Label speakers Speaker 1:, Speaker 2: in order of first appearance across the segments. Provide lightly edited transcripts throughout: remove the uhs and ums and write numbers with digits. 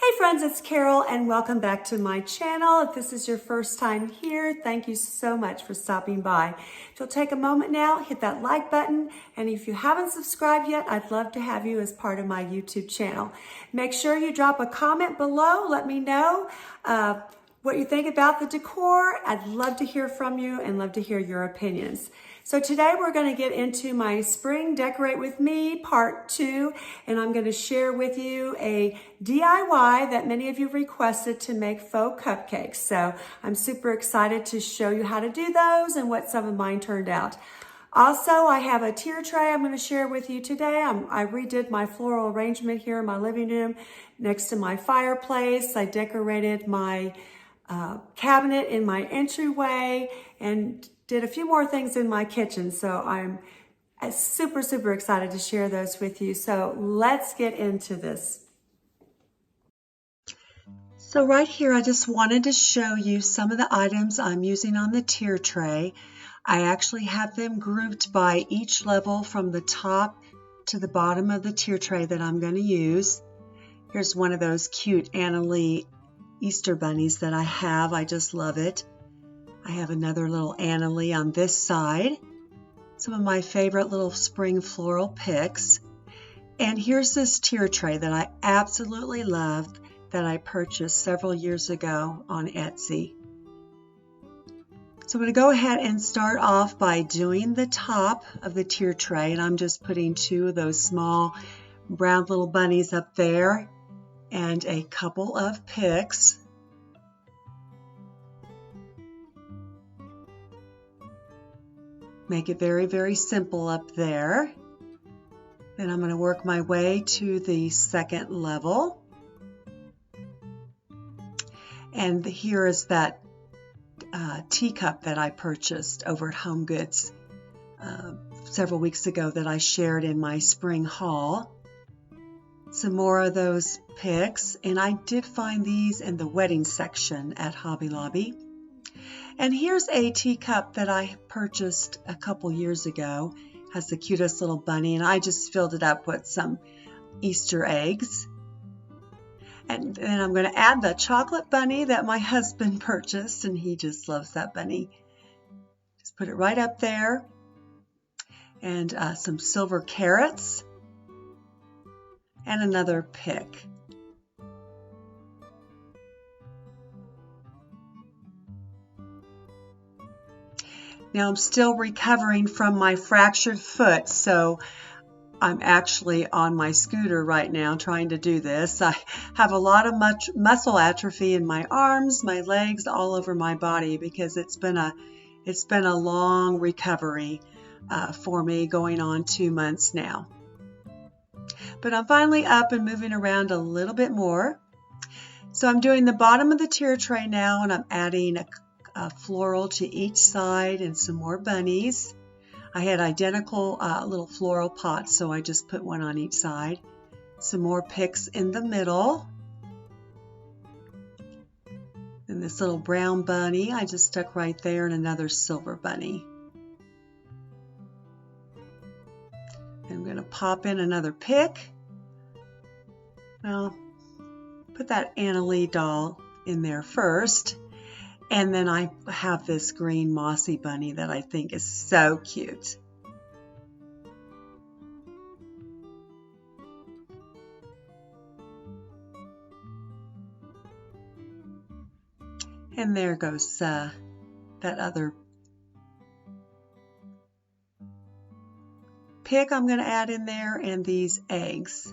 Speaker 1: Hey friends, it's Carol and welcome back to my channel. If this is your first time here, thank you so much for stopping by. If you'll take a moment now, hit that like button, and if you haven't subscribed yet, I'd love to have you as part of my YouTube channel. Make sure you drop a comment below. Let me know what you think about the decor. I'd love to hear from you and love to hear your opinions. So today we're going to get into my Spring Decorate With Me Part 2, and I'm going to share with you a DIY that many of you requested to make faux cupcakes. So I'm super excited to show you how to do those and what some of mine turned out. Also, I have a tier tray I'm going to share with you today. I redid my floral arrangement here in my living room next to my fireplace. I decorated my cabinet in my entryway and did a few more things in my kitchen. So I'm super excited to share those with you. So let's get into this. So right here, I just wanted to show you some of the items I'm using on the tier tray. I actually have them grouped by each level from the top to the bottom of the tier tray that I'm going to use. Here's one of those cute Anna Lee Easter bunnies that I have. I just love it. I have another little Anna Lee on this side. Some of my favorite little spring floral picks. And here's this tier tray that I absolutely love that I purchased several years ago on Etsy. So I'm going to go ahead and start off by doing the top of the tier tray, and I'm just putting two of those small brown little bunnies up there and a couple of picks. Make it very simple up there. Then I'm going to work my way to the second level. And here is that teacup that I purchased over at Home Goods several weeks ago that I shared in my spring haul. Some more of those picks, and I did find these in the wedding section at Hobby Lobby. And here's a teacup that I purchased a couple years ago. Has the cutest little bunny, and I just filled it up with some Easter eggs. And then I'm going to add the chocolate bunny that my husband purchased, and he just loves that bunny. Just put it right up there. And some silver carrots. And another pick. Now I'm still recovering from my fractured foot, so I'm actually on my scooter right now trying to do this. I have a lot of muscle atrophy in my arms, my legs, all over my body because it's been a long recovery for me, going on 2 months now. But I'm finally up and moving around a little bit more. So I'm doing the bottom of the tier tray now, and I'm adding a floral to each side and some more bunnies. I had identical little floral pots, so I just put one on each side. Some more picks in the middle. And this little brown bunny I just stuck right there, and another silver bunny. I'm going to pop in another pick. Well, put that Anna Lee doll in there first. And then I have this green mossy bunny that I think is so cute. And there goes that other pick I'm going to add in there, and these eggs.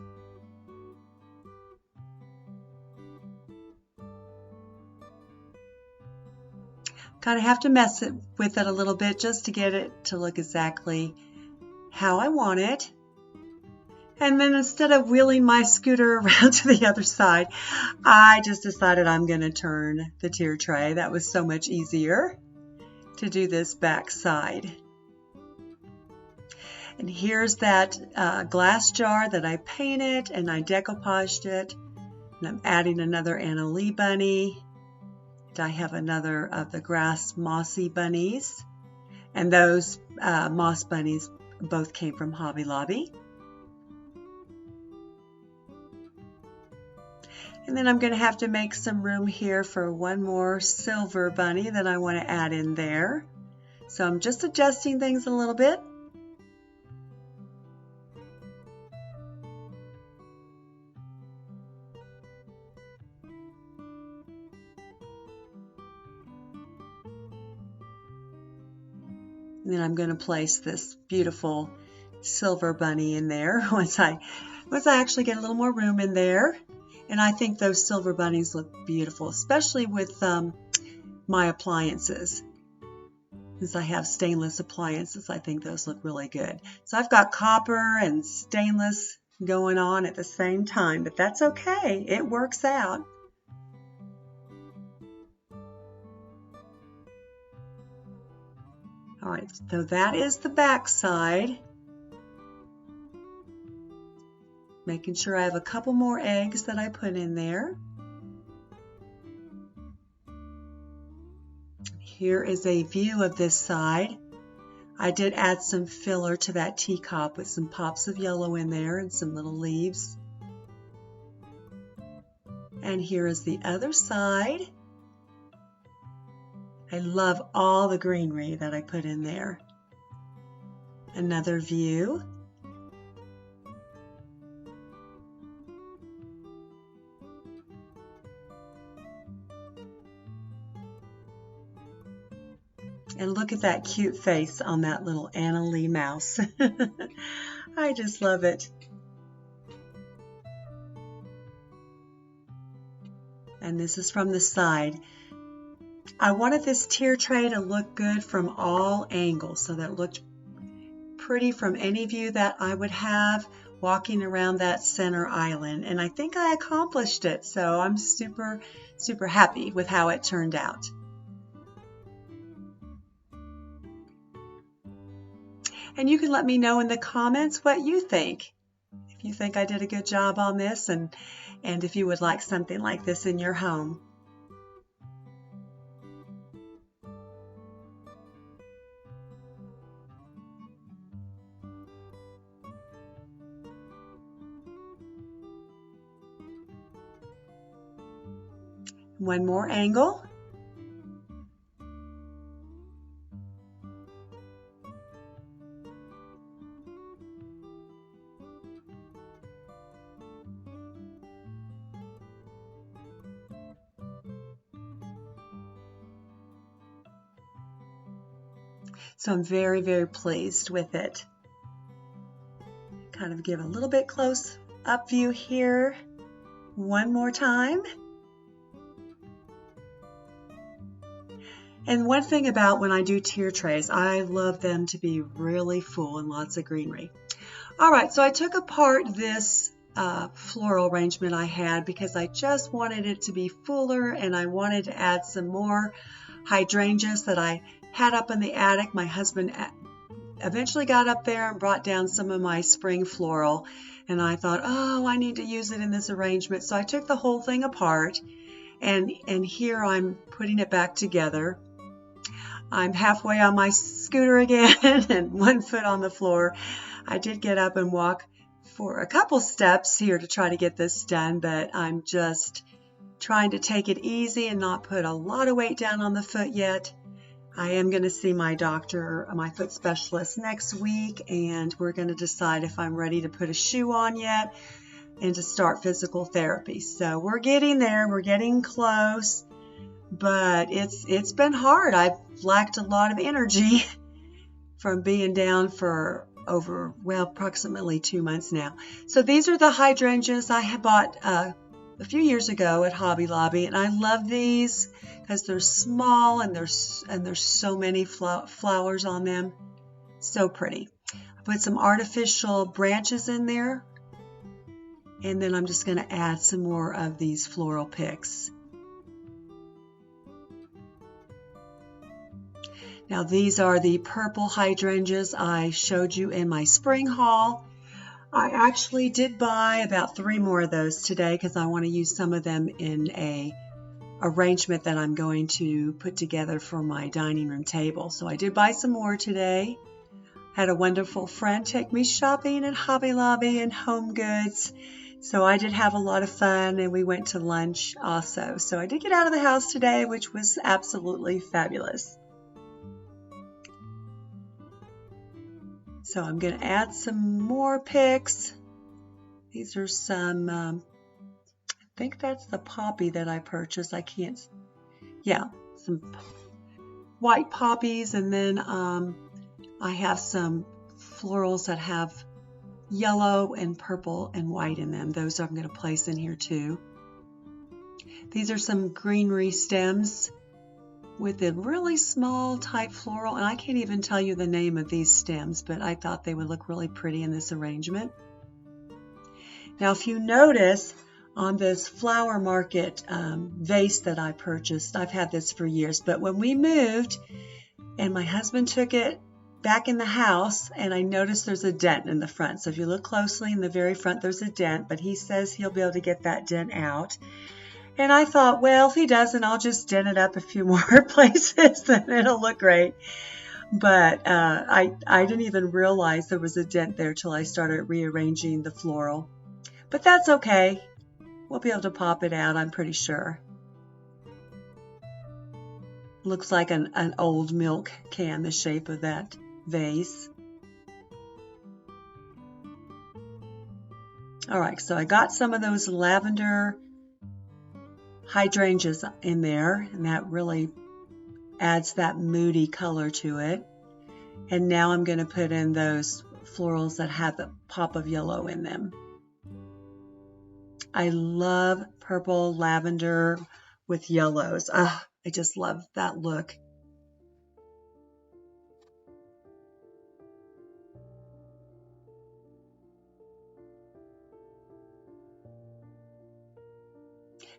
Speaker 1: Kind of have to mess with it a little bit just to get it to look exactly how I want it. And then instead of wheeling my scooter around to the other side, I just decided I'm going to turn the tier tray. That was so much easier to do this back side. And here's that glass jar that I painted, and I decoupaged it. And I'm adding another Anna Lee bunny. I have another of the grass mossy bunnies, and those moss bunnies both came from Hobby Lobby. And then I'm going to have to make some room here for one more silver bunny that I want to add in there. So I'm just adjusting things a little bit. And then I'm going to place this beautiful silver bunny in there once I actually get a little more room in there. And I think those silver bunnies look beautiful, especially with my appliances. Since I have stainless appliances, I think those look really good. So I've got copper and stainless going on at the same time, but that's okay. It works out. All right, so that is the back side. Making sure I have a couple more eggs that I put in there. Here is a view of this side. I did add some filler to that teacup with some pops of yellow in there and some little leaves. And here is the other side. I love all the greenery that I put in there. Another view. And look at that cute face on that little Anna Lee mouse. I just love it. And this is from the side. I wanted this tier tray to look good from all angles, so that it looked pretty from any view that I would have walking around that center island. And I think I accomplished it, so I'm super, super happy with how it turned out. And you can let me know in the comments what you think. If you think I did a good job on this, and if you would like something like this in your home. One more angle. So I'm very, very pleased with it. Kind of give a little bit close up view here. One more time. And one thing about when I do tier trays, I love them to be really full and lots of greenery. All right, so I took apart this floral arrangement I had because I just wanted it to be fuller, and I wanted to add some more hydrangeas that I had up in the attic. My husband eventually got up there and brought down some of my spring floral, and I thought, oh, I need to use it in this arrangement. So I took the whole thing apart, and here I'm putting it back together. I'm halfway on my scooter again and 1 foot on the floor. I did get up and walk for a couple steps here to try to get this done, but I'm just trying to take it easy and not put a lot of weight down on the foot yet. I am going to see my doctor, my foot specialist, next week, and we're going to decide if I'm ready to put a shoe on yet and to start physical therapy. So we're getting there. We're getting close, but it's been hard. I've lacked a lot of energy from being down for over, well, approximately 2 months now. So these are the hydrangeas I had bought a few years ago at Hobby Lobby, and I love these because they're small and there's so many flowers on them. So pretty. I put some artificial branches in there, and then I'm just going to add some more of these floral picks. Now these are the purple hydrangeas I showed you in my spring haul. I actually did buy about 3 more of those today because I want to use some of them in a arrangement that I'm going to put together for my dining room table. So I did buy some more today. Had a wonderful friend take me shopping at Hobby Lobby and Home Goods So I did have a lot of fun, and we went to lunch also. So I did get out of the house today, which was absolutely fabulous. So I'm going to add some more picks. These are some, I think that's the poppy that I purchased. I can't, yeah, some white poppies, and then I have some florals that have yellow and purple and white in them. Those I'm going to place in here too. These are some greenery stems with a really small type floral, and I can't even tell you the name of these stems, but I thought they would look really pretty in this arrangement. Now, if you notice on this Flower Market vase that I purchased, I've had this for years, but when we moved and my husband took it back in the house, and I noticed there's a dent in the front. So if you look closely in the very front, there's a dent, but he says he'll be able to get that dent out. And I thought, well, if he doesn't, I'll just dent it up a few more places and it'll look great. But I didn't even realize there was a dent there till I started rearranging the floral. But that's okay. We'll be able to pop it out, I'm pretty sure. Looks like an old milk can, the shape of that vase. All right, so I got some of those lavender hydrangeas in there, and that really adds that moody color to it. And now I'm going to put in those florals that have the pop of yellow in them. I love purple lavender with yellows. I just love that look.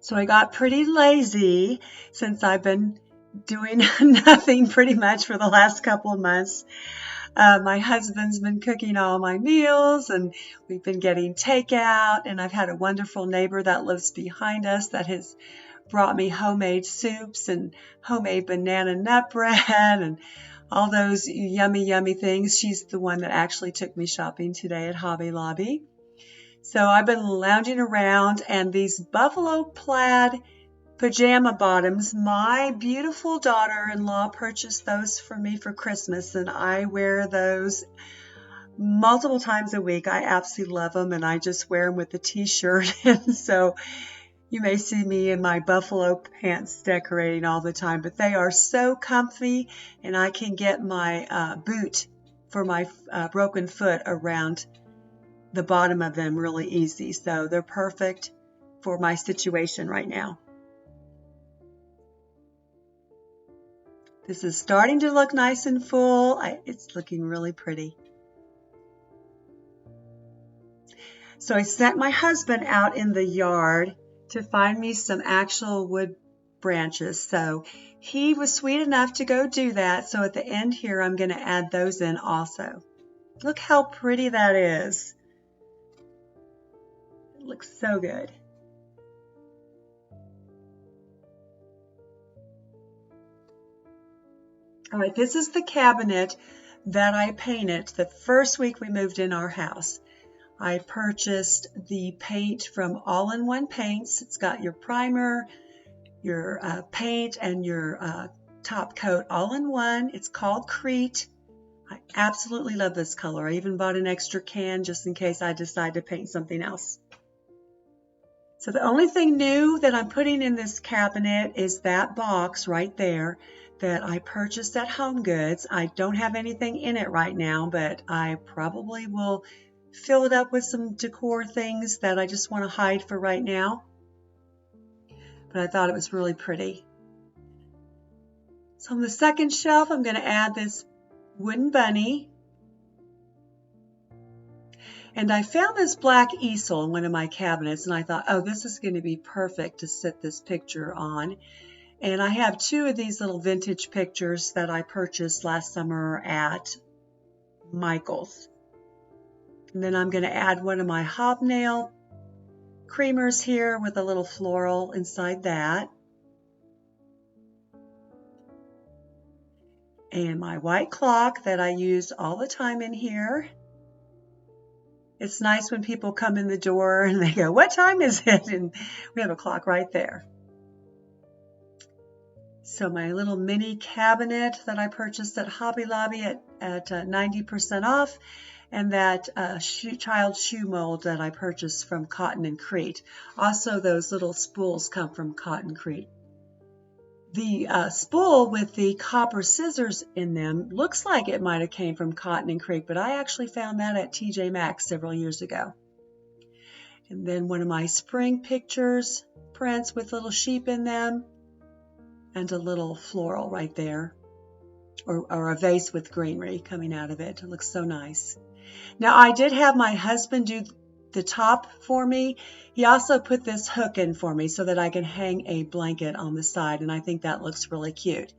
Speaker 1: So I got pretty lazy since I've been doing nothing pretty much for the last couple of months. My husband's been cooking all my meals, and we've been getting takeout, and I've had a wonderful neighbor that lives behind us that has brought me homemade soups and homemade banana nut bread and all those yummy, yummy things. She's the one that actually took me shopping today at Hobby Lobby. So I've been lounging around, and these buffalo plaid pajama bottoms, my beautiful daughter-in-law purchased those for me for Christmas, and I wear those multiple times a week. I absolutely love them, and I just wear them with a t-shirt. And so you may see me in my buffalo pants decorating all the time, but they are so comfy, and I can get my boot for my broken foot around the bottom of them really easy. So they're perfect for my situation right now. This is starting to look nice and full. It's looking really pretty. So I sent my husband out in the yard to find me some actual wood branches. So he was sweet enough to go do that. So at the end here, I'm going to add those in also. Look how pretty that is. It looks so good. All right, this is the cabinet that I painted the first week we moved in our house. I purchased the paint from All-in-One Paints. It's got your primer, your paint, and your top coat all in one. It's called Crete. I absolutely love this color. I even bought an extra can just in case I decide to paint something else. So the only thing new that I'm putting in this cabinet is that box right there that I purchased at Home Goods. I don't have anything in it right now, but I probably will fill it up with some decor things that I just want to hide for right now. But I thought it was really pretty. So on the second shelf, I'm going to add this wooden bunny. And I found this black easel in one of my cabinets, and I thought, oh, this is going to be perfect to sit this picture on. And I have two of these little vintage pictures that I purchased last summer at Michael's. And then I'm going to add one of my hobnail creamers here with a little floral inside that. And my white clock that I use all the time in here. It's nice when people come in the door and they go, "What time is it?" And we have a clock right there. So my little mini cabinet that I purchased at Hobby Lobby at 90% off, and that child shoe mold that I purchased from Cotton and Crete. Also, those little spools come from Cotton Crete. The spool with the copper scissors in them looks like it might have came from Cotton and Crete, but I actually found that at TJ Maxx several years ago. And then one of my spring pictures, prints with little sheep in them, and a little floral right there, or a vase with greenery coming out of it. It looks so nice. Now, I did have my husband do the top for me. He also put this hook in for me so that I can hang a blanket on the side, and I think that looks really cute.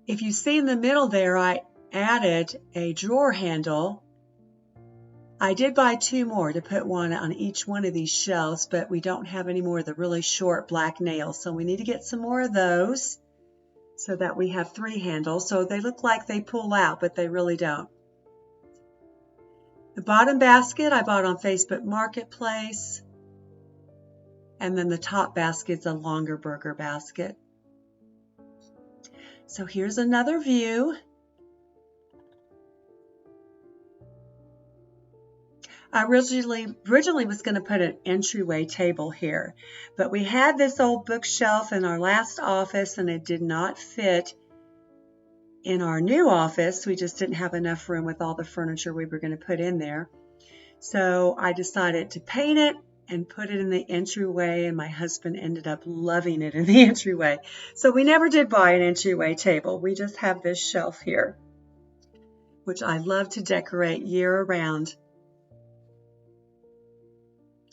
Speaker 1: If you see in the middle there, I added a drawer handle. I did buy 2 more to put one on each one of these shelves, but we don't have any more of the really short black nails, so we need to get some more of those so that we have 3 handles. So they look like they pull out, but they really don't. The bottom basket I bought on Facebook Marketplace, and then the top basket's a longer burger basket. So here's another view. I originally was going to put an entryway table here, but we had this old bookshelf in our last office and it did not fit in our new office. We just didn't have enough room with all the furniture we were going to put in there. So I decided to paint it and put it in the entryway, and my husband ended up loving it in the entryway. So we never did buy an entryway table. We just have this shelf here, which I love to decorate year round.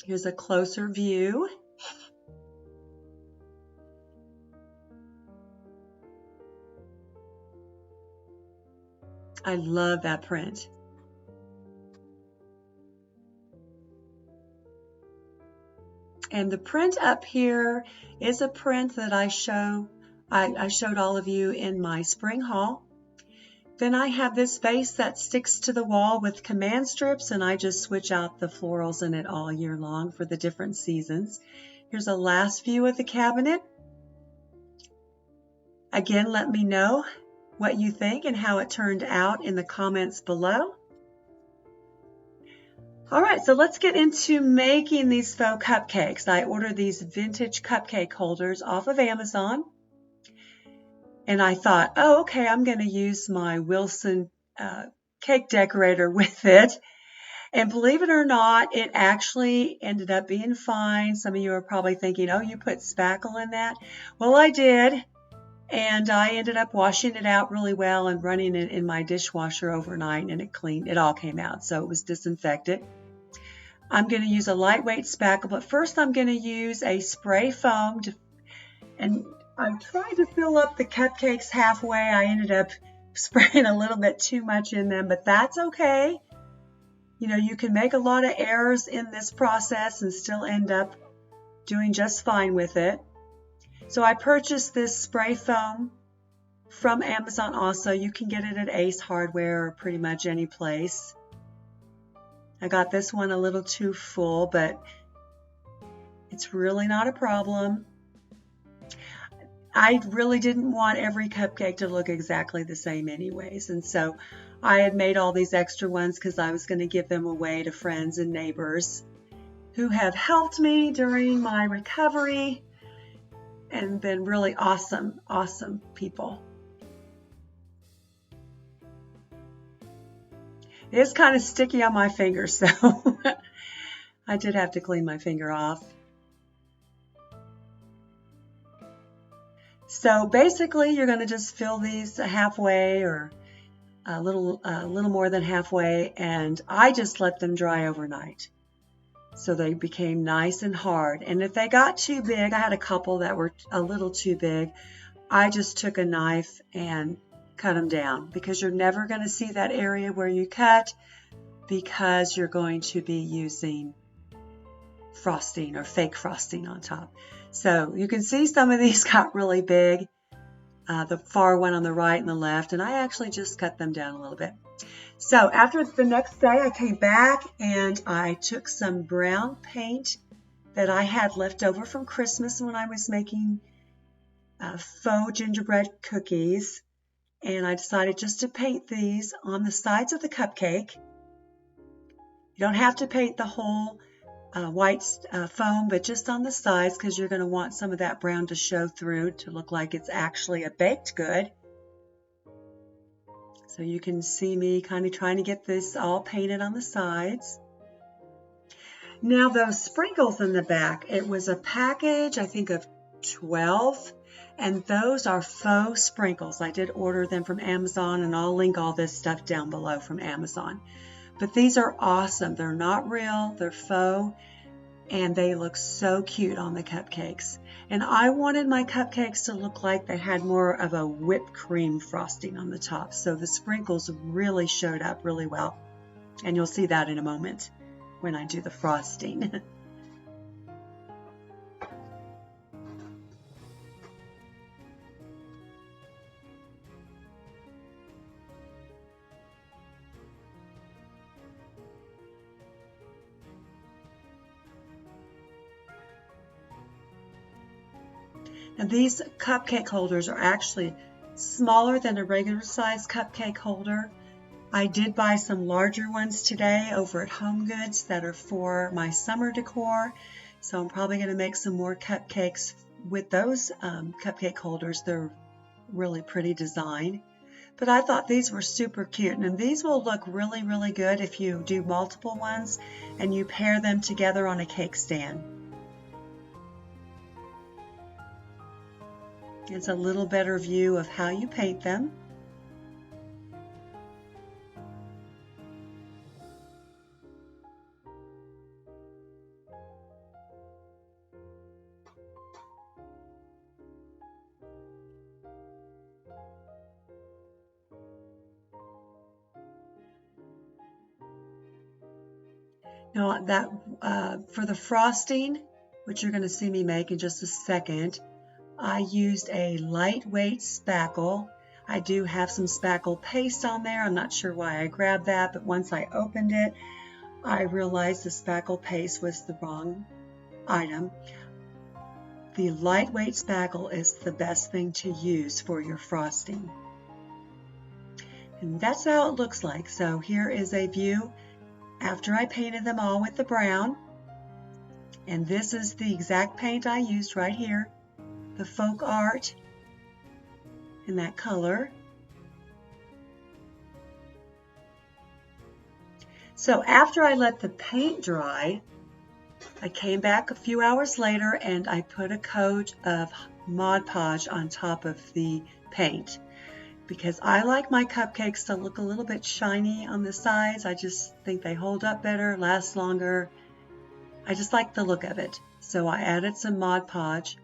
Speaker 1: Here's a closer view. I love that print. And the print up here is a print that I showed all of you in my spring haul. Then I have this vase that sticks to the wall with command strips, and I just switch out the florals in it all year long for the different seasons. Here's a last view of the cabinet. Again, let me know what you think and how it turned out in the comments below. All right, so let's get into making these faux cupcakes. I ordered these vintage cupcake holders off of Amazon. And I thought, oh, okay, I'm going to use my Wilson cake decorator with it. And believe it or not, it actually ended up being fine. Some of you are probably thinking, oh, you put spackle in that? Well, I did. And I ended up washing it out really well and running it in my dishwasher overnight, and it all came out. So it was disinfected. I'm going to use a lightweight spackle, but first I'm going to use a spray foam. And I tried to fill up the cupcakes halfway. I ended up spraying a little bit too much in them, but that's okay. You know, you can make a lot of errors in this process and still end up doing just fine with it. So I purchased this spray foam from Amazon also. You can get it at Ace Hardware or pretty much any place. I got this one a little too full, but it's really not a problem. I really didn't want every cupcake to look exactly the same anyways, and so I had made all these extra ones because I was going to give them away to friends and neighbors who have helped me during my recovery and been really awesome people. It is kind of sticky on my finger, so I did have to clean my finger off. So basically, you're going to just fill these halfway or a little more than halfway, and I just let them dry overnight. So they became nice and hard. And if they got too big, I had a couple that were a little too big, I just took a knife and cut them down, because you're never going to see that area where you cut, because you're going to be using frosting or fake frosting on top. So you can see some of these got really big. the far one on the right and the left, and I actually just cut them down a little bit. So after the next day, I came back and I took some brown paint that I had left over from Christmas when I was making faux gingerbread cookies, and I decided just to paint these on the sides of the cupcake. You don't have to paint the whole white foam, but just on the sides, because you're going to want some of that brown to show through to look like it's actually a baked good. So you can see me kind of trying to get this all painted on the sides. Now those sprinkles in the back, it was a package, I think of 12, and those are faux sprinkles. I did order them from Amazon, and I'll link all this stuff down below from Amazon. But these are awesome. They're not real, they're faux, and they look so cute on the cupcakes. And I wanted my cupcakes to look like they had more of a whipped cream frosting on the top. So the sprinkles really showed up really well. And you'll see that in a moment when I do the frosting. Now these cupcake holders are actually smaller than a regular size cupcake holder. I did buy some larger ones today over at Home Goods that are for my summer decor. So I'm probably going to make some more cupcakes with those cupcake holders. They're really pretty design. But I thought these were super cute, and these will look really, really good if you do multiple ones and you pair them together on a cake stand. It's a little better view of how you paint them. Now that for the frosting, which you're going to see me make in just a second, I used a lightweight spackle. I do have some spackle paste on there. I'm not sure why I grabbed that, but once I opened it, I realized the spackle paste was the wrong item. The lightweight spackle is the best thing to use for your frosting. And that's how it looks like. So here is a view after I painted them all with the brown. And this is the exact paint I used right here, the Folk Art in that color. So after I let the paint dry, I came back a few hours later and I put a coat of Mod Podge on top of the paint, because I like my cupcakes to look a little bit shiny on the sides. I just think they hold up better, last longer. I just like the look of it. So I added some Mod Podge,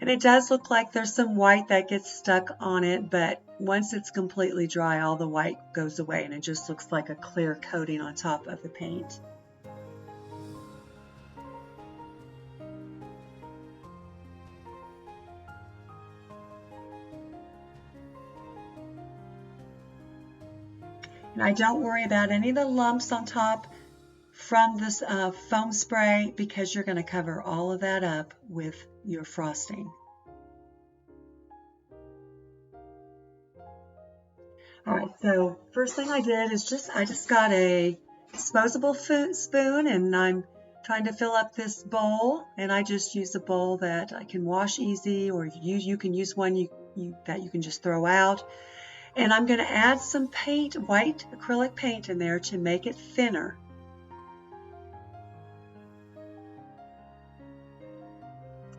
Speaker 1: and it does look like there's some white that gets stuck on it, but once it's completely dry, all the white goes away and it just looks like a clear coating on top of the paint. And I don't worry about any of the lumps on top from this foam spray, because you're going to cover all of that up with your frosting. All right, so first thing I did is I just got a disposable spoon, and I'm trying to fill up this bowl, and I just use a bowl that I can wash easy, or you can use one that you can just throw out. And I'm going to add some paint, white acrylic paint in there to make it thinner.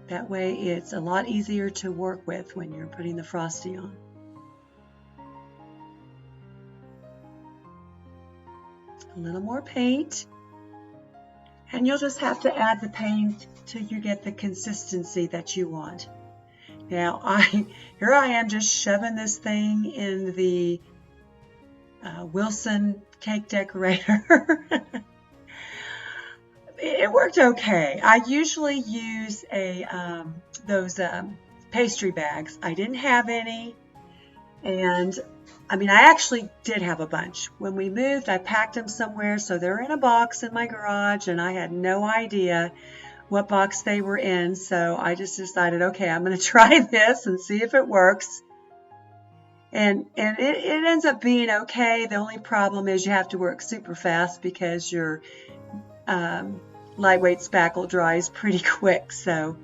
Speaker 1: That way it's a lot easier to work with when you're putting the frosting on. A little more paint. And you'll just have to add the paint till you get the consistency that you want. Now, here I am just shoving this thing in the Wilson cake decorator. It worked okay. I usually use those pastry bags. I didn't have any, and I mean, I actually did have a bunch. When we moved, I packed them somewhere, so they're in a box in my garage, and I had no idea what box they were in, so I just decided, okay, I'm going to try this and see if it works. And it ends up being okay. The only problem is you have to work super fast because your lightweight spackle dries pretty quick. So,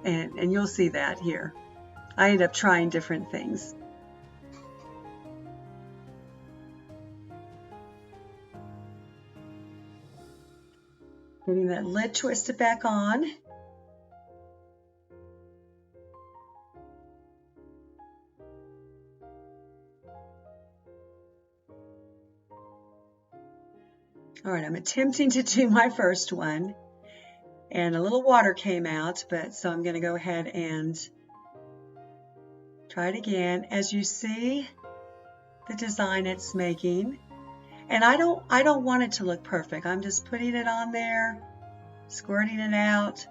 Speaker 1: and you'll see that here. I end up trying different things. Getting that lid twisted back on. All right, I'm attempting to do my first one, and a little water came out, but so I'm going to go ahead and try it again. As you see the design it's making, and I don't want it to look perfect. I'm just putting it on there, squirting it out.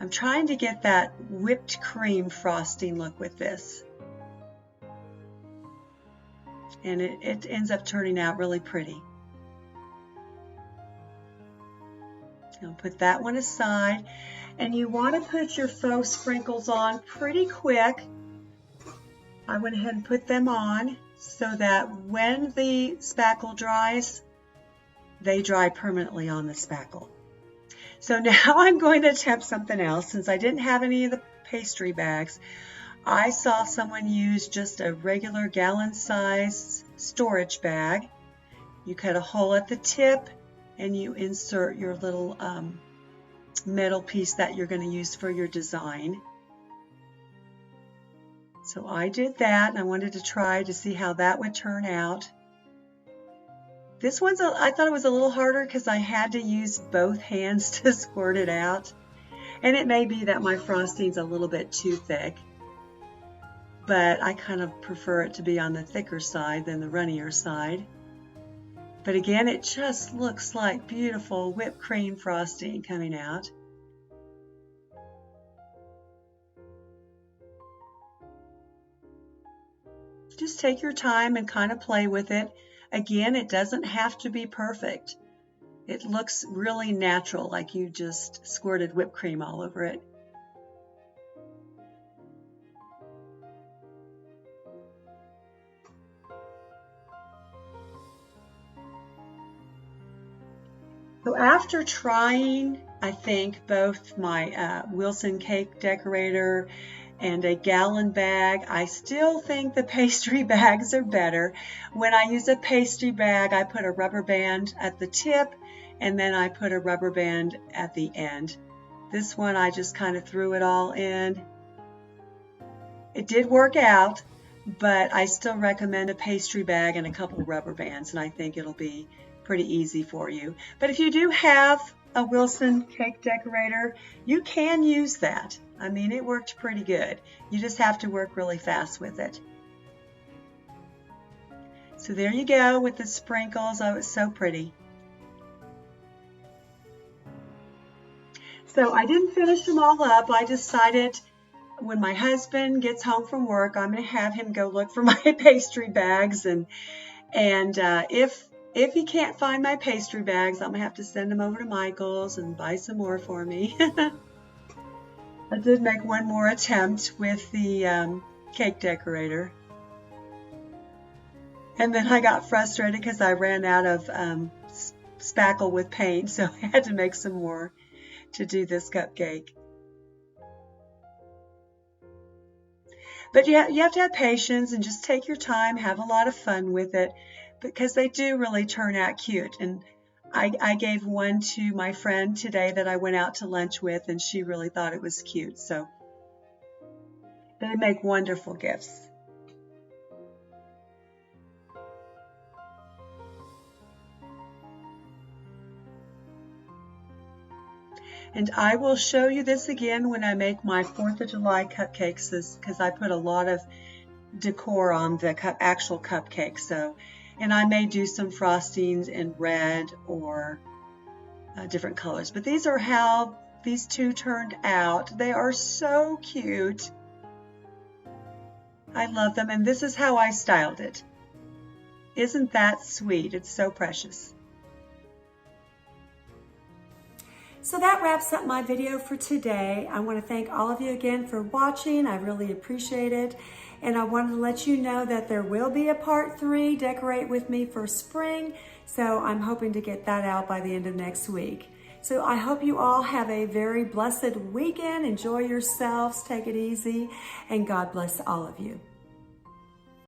Speaker 1: I'm trying to get that whipped cream frosting look with this. And it ends up turning out really pretty. I'll put that one aside. And you want to put your faux sprinkles on pretty quick. I went ahead and put them on so that when the spackle dries, they dry permanently on the spackle. So now I'm going to attempt something else. Since I didn't have any of the pastry bags, I saw someone use just a regular gallon-sized storage bag. You cut a hole at the tip and you insert your little metal piece that you're going to use for your design. So I did that, and I wanted to try to see how that would turn out. This one's, I thought it was a little harder because I had to use both hands to squirt it out. And it may be that my frosting's a little bit too thick, but I kind of prefer it to be on the thicker side than the runnier side. But again, it just looks like beautiful whipped cream frosting coming out. Just take your time and kind of play with it. Again, it doesn't have to be perfect. It looks really natural, like you just squirted whipped cream all over it. So after trying, I think, both my Wilson cake decorator and a gallon bag, I still think the pastry bags are better. When I use a pastry bag, I put a rubber band at the tip and then I put a rubber band at the end. This one, I just kind of threw it all in. It did work out, but I still recommend a pastry bag and a couple of rubber bands, and I think it'll be pretty easy for you. But if you do have a Wilson cake decorator, you can use that. I mean, it worked pretty good. You just have to work really fast with it. So there you go with the sprinkles. Oh, it's so pretty. So I didn't finish them all up. I decided when my husband gets home from work, I'm going to have him go look for my pastry bags, and if he can't find my pastry bags, I'm going to have to send them over to Michael's and buy some more for me. I did make one more attempt with the cake decorator. And then I got frustrated because I ran out of spackle with paint, so I had to make some more to do this cupcake. But you have to have patience and just take your time, have a lot of fun with it, because they do really turn out cute. And I gave one to my friend today that I went out to lunch with, and she really thought it was cute. So they make wonderful gifts. And I will show you this again when I make my 4th of July cupcakes, because I put a lot of decor on the actual cupcake. So, and I may do some frostings in red or different colors. But these are how these two turned out. They are so cute. I love them, and this is how I styled it. Isn't that sweet? It's so precious. So that wraps up my video for today. I want to thank all of you again for watching. I really appreciate it. And I wanted to let you know that there will be a part 3, Decorate With Me for spring. So I'm hoping to get that out by the end of next week. So I hope you all have a very blessed weekend. Enjoy yourselves, take it easy, and God bless all of you.